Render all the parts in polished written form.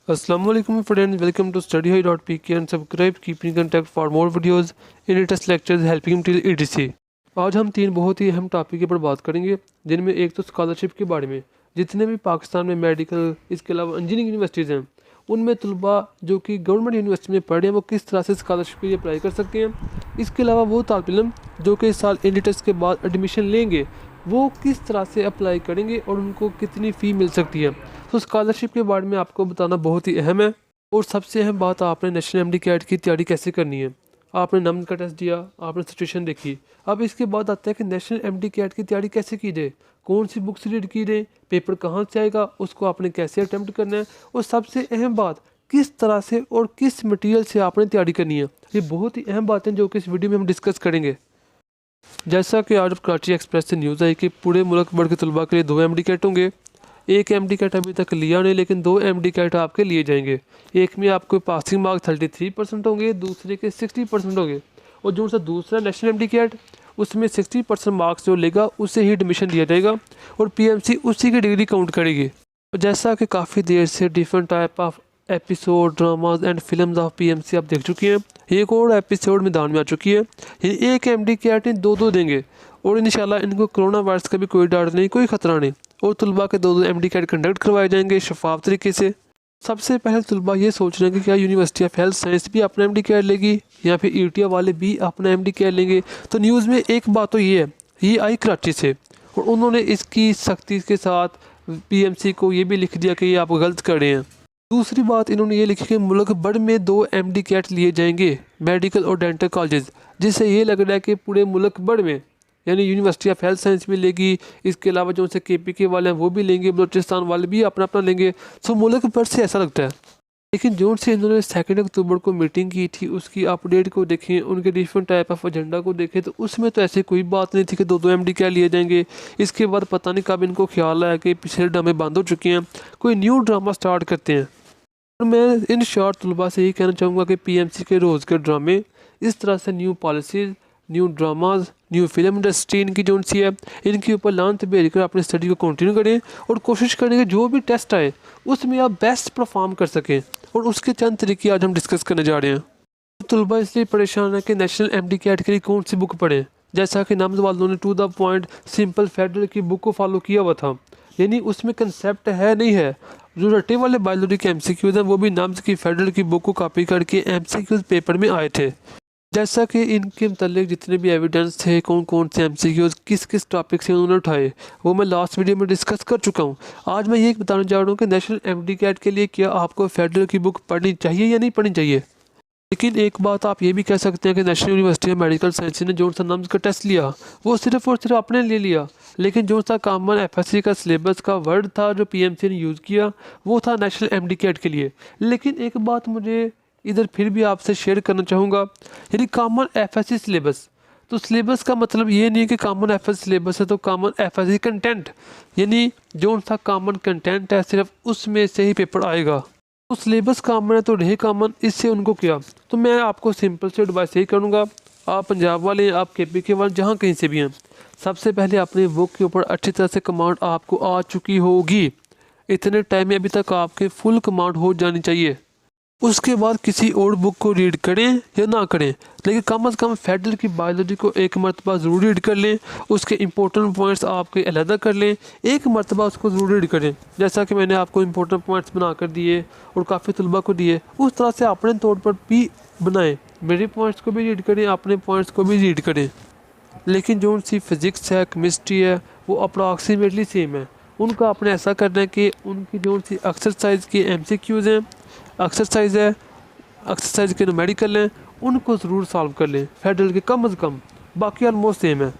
Assalamualaikum friends, welcome to studyhigh.pk and subscribe keeping contact for more videos in latest lectures helping till etc। आज हम तीन बहुत ही अहम topic के ऊपर बात करेंगे, जिनमें एक तो स्कॉलरशिप के बारे में। जितने भी पाकिस्तान में मेडिकल इसके अलावा इंजीनियरिंग यूनिवर्सिटीज़ हैं, उनमें तलबा जो कि गवर्नमेंट यूनिवर्सिटी में पढ़ रहे हैं वो किस तरह से स्कॉलरशिप के लिए अप्लाई कर सकते हैं। इसके अलावा वो तालिब इल्म जो कि इस साल इंटर टेस्ट के बाद एडमिशन लेंगे वो किस तरह से अप्लाई करेंगे और उनको कितनी फ़ी मिल सकती है। तो स्कॉलरशिप के बारे में आपको बताना बहुत ही अहम है। और सबसे अहम बात, आपने नेशनल एमडी कैट की तैयारी कैसे करनी है। आपने नम का टेस्ट दिया, आपने सिचुएशन देखी, अब इसके बाद आता है कि नेशनल एमडी कैट की तैयारी कैसे की जाए, कौन सी बुक्स रीड की जाए, पेपर कहाँ से आएगा, उसको आपने कैसे अटैम्प्ट करना है, और सबसे अहम बात किस तरह से और किस मटेरियल से आपने तैयारी करनी है। ये बहुत ही अहम बातें जो कि इस वीडियो में हम डिस्कस करेंगे। जैसा कि आज कराची एक्सप्रेस से न्यूज़ आई कि पूरे मुल्क भर के तलबा के लिए 2 एमडी कैट होंगे। एक एमडी कैट अभी तक लिया नहीं, लेकिन 2 एमडी कैट आपके लिए जाएंगे। एक में आपको पासिंग मार्क्स 33% होंगे, दूसरे के 60% होंगे। और जो सा दूसरा नेशनल एमडी कैट, उसमें 60% मार्क्स जो लेगा उसे ही एडमिशन दिया जाएगा और पीएमसी उसी की डिग्री काउंट करेगी। जैसा कि काफ़ी देर से different type of episode, dramas and films of PMC आप देख चुकी हैं। एक और एपिसोड मैदान में आ चुकी है। ये एक एमडी कैट दो देंगे और इंशाल्लाह इनको कोरोना वायरस का भी कोई डर नहीं, कोई ख़तरा नहीं। और तलबा के 2 एमडी कैट कंडक्ट करवाए जाएंगे शफाफ तरीके से। सबसे पहले तलबा ये सोच रहे हैं कि क्या यूनिवर्सिटी ऑफ हेल्थ साइंस भी अपना एमडी कैट लेगी या फिर ईटीआई वाले भी अपना एमडी कैट लेंगे। तो न्यूज़ में एक बात तो ये है, ये आई कराची से और उन्होंने इसकी सख्ती के साथ पीएमसी को ये भी लिख दिया कि ये आप गलत कर रहे हैं। दूसरी बात इन्होंने ये लिखी कि मुल्क भर में 2 एमडी कैट लिए जाएंगे मेडिकल और डेंटल कॉलेज, जिससे ये लग रहा है कि पूरे मुल्क भर में, यानी यूनिवर्सिटी ऑफ हेल्थ साइंस भी लेगी, इसके अलावा जो से केपीके वाले हैं वो भी लेंगे, बलूचिस्तान वाले भी अपना अपना लेंगे। सो मुल्क भर से ऐसा लगता है। लेकिन जो से इन्होंने 2 अक्टूबर को मीटिंग की थी, उसकी अपडेट को देखें, उनके डिफरेंट टाइप ऑफ एजेंडा को देखें, तो उसमें तो ऐसे कोई बात नहीं थी कि 2 एमडी क्या लिए जाएंगे। इसके बाद पता नहीं कब इनको ख्याल आया कि पिछले ड्रामे बंद हो चुके हैं, कोई न्यू ड्रामा स्टार्ट करते हैं। और मैं इन शॉर्ट तलबा से यही कहना चाहूँगा कि पीएमसी के रोज़ के ड्रामे इस तरह से new policies, new dramas, new film industry इनकी जो सी है, इनके ऊपर लांत भेज कर अपनी स्टडी को कंटिन्यू करें और कोशिश करें कि जो भी टेस्ट आए उसमें आप बेस्ट परफॉर्म कर सकें। और उसके चंद तरीके आज हम डिस्कस करने जा रहे हैं। तलबा इसलिए परेशान है कि नेशनल एमडी कैट के लिए कौन सी बुक पढ़ें। जैसा कि नाम वालों ने to the point simple federal की बुक को फॉलो किया हुआ था, यानी उसमें कंसेप्ट है नहीं है। जो रट्टे वाले बायोलॉजी के एमसीक्यूज़ हैं वो भी नाम्स की फेडरल की बुक को कॉपी करके एमसीक्यूज़ पेपर में आए थे। जैसा कि इनके मतलब जितने भी एविडेंस थे, कौन कौन से एमसीक्यूज़ किस किस टॉपिक से उन्होंने उठाए, वो मैं लास्ट वीडियो में डिस्कस कर चुका हूँ। आज मैं ये बताना चाह रहा हूँ कि नेशनल एमडी कैट के लिए क्या आपको फेडरल की बुक पढ़नी चाहिए या नहीं पढ़नी चाहिए। लेकिन एक बात आप ये भी कह सकते हैं कि national university of medical science ने जो सा नम्स का टेस्ट लिया वो सिर्फ और सिर्फ अपने लिए लिया, लेकिन जो सा कॉमन एफएससी का सिलेबस का वर्ड था जो पीएमसी ने यूज़ किया वो था नेशनल एमडी कैट के लिए। लेकिन एक बात मुझे इधर फिर भी आपसे शेयर करना चाहूँगा, यदि कॉमन एफएससी सिलेबस, तो सिलेबस का मतलब ये नहीं है कि कॉमन एफएससी सिलेबस है तो कॉमन एफएससी कंटेंट, यानी जो सा कॉमन कंटेंट है सिर्फ उसमें से ही पेपर आएगा। तो सिलेबस कॉमन है तो रहे कॉमन, इससे उनको क्या। तो मैं आपको सिंपल से एडवाइस यही करूँगा, आप पंजाब वाले, आप केपीके वाले, जहाँ कहीं से भी हैं, सबसे पहले अपनी बुक के ऊपर अच्छी तरह से कमांड आपको आ चुकी होगी। इतने टाइम में अभी तक आपके फुल कमांड हो जानी चाहिए। उसके बाद किसी और बुक को रीड करें या ना करें, लेकिन कम से कम फेडरल की बायोलॉजी को एक मरतबा ज़रूर रीड कर लें। उसके इंपॉर्टेंट पॉइंट्स आपके अलहदा कर लें, एक मरतबा उसको ज़रूर रीड करें। जैसा कि मैंने आपको इंपॉर्टेंट पॉइंट्स बना कर दिए और काफ़ी तलबा को दिए, उस तरह से अपने तौर पर भी बनाएं। मेरे पॉइंट्स को भी रीड करें, अपने पॉइंट्स को भी रीड करें। लेकिन जो उनकी फ़िज़िक्स है, केमिस्ट्री है, वो अप्रॉक्सीमेटली सेम है। उनका आपने ऐसा करना है कि उनकी जो सी एक्सरसाइज की एमसीक्यूज़ हैं, एक्सरसाइज है, एक्सरसाइज के मेडिकल हैं, उनको ज़रूर सॉल्व कर लें फेडरल के कम से कम। बाकी ऑलमोस्ट सेम है,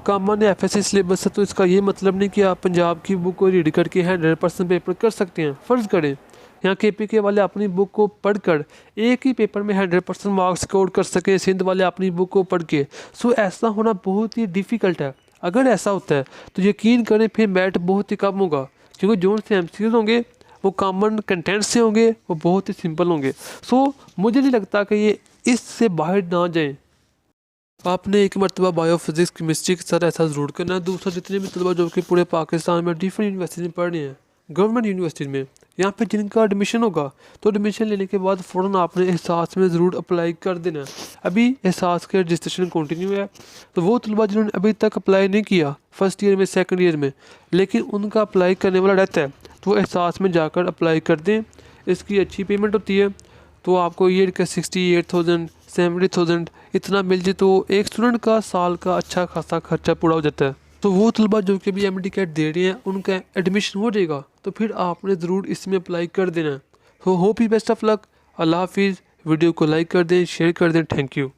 कॉमन एफएससी सिलेबस है। तो इसका ये मतलब नहीं कि आप पंजाब की बुक को रीड करके 100% पेपर कर सकते हैं। फ़र्ज़ करें यहाँ केपीके वाले अपनी बुक को पढ़कर एक ही पेपर में 100% मार्क्स स्कोर कर सकें, सिंध वाले अपनी बुक को पढ़ के। सो ऐसा होना बहुत ही डिफ़िकल्ट है। अगर ऐसा होता है तो यकीन करें फिर मैट बहुत ही कम होगा, क्योंकि जो से एमसीक्यूज़ होंगे वो कॉमन कंटेंट से होंगे, वो बहुत ही सिंपल होंगे। सो मुझे नहीं लगता कि ये इससे बाहर ना जाएं। आपने एक मरतबा बायो फिज़िक्स केमिस्ट्री के साथ ऐसा ज़रूर करना है। दूसरा, जितने भी तलबा जो कि पूरे पाकिस्तान में डिफरेंट यूनिवर्सिटी में पढ़ रहे हैं, गवर्नमेंट यूनिवर्सिटीज़ में, यहाँ पे जिनका एडमिशन होगा तो एडमिशन लेने के बाद फ़ौरन आपने एहसास में ज़रूर अप्लाई कर देना। अभी एहसास का रजिस्ट्रेशन कंटिन्यू है, तो वो तलबा जिन्होंने अभी तक अप्लाई नहीं किया फर्स्ट ईयर में, सेकंड ईयर में, लेकिन उनका अप्लाई करने वाला रहता है, तो वो एहसास में जाकर अप्लाई कर दें। इसकी अच्छी पेमेंट होती है, तो आपको ईयर का 68,000 70,000 इतना मिल जाए तो एक स्टूडेंट का साल का अच्छा खासा खर्चा पूरा हो जाता है। तो वो तलबा जो कि भी एमडी कैट दे रहे हैं उनका एडमिशन हो जाएगा, तो फिर आपने ज़रूर इसमें अप्लाई कर देना। तो होप ही बेस्ट ऑफ लक। अल्लाह हाफिज़। वीडियो को लाइक कर दें, शेयर कर दें। Thank you.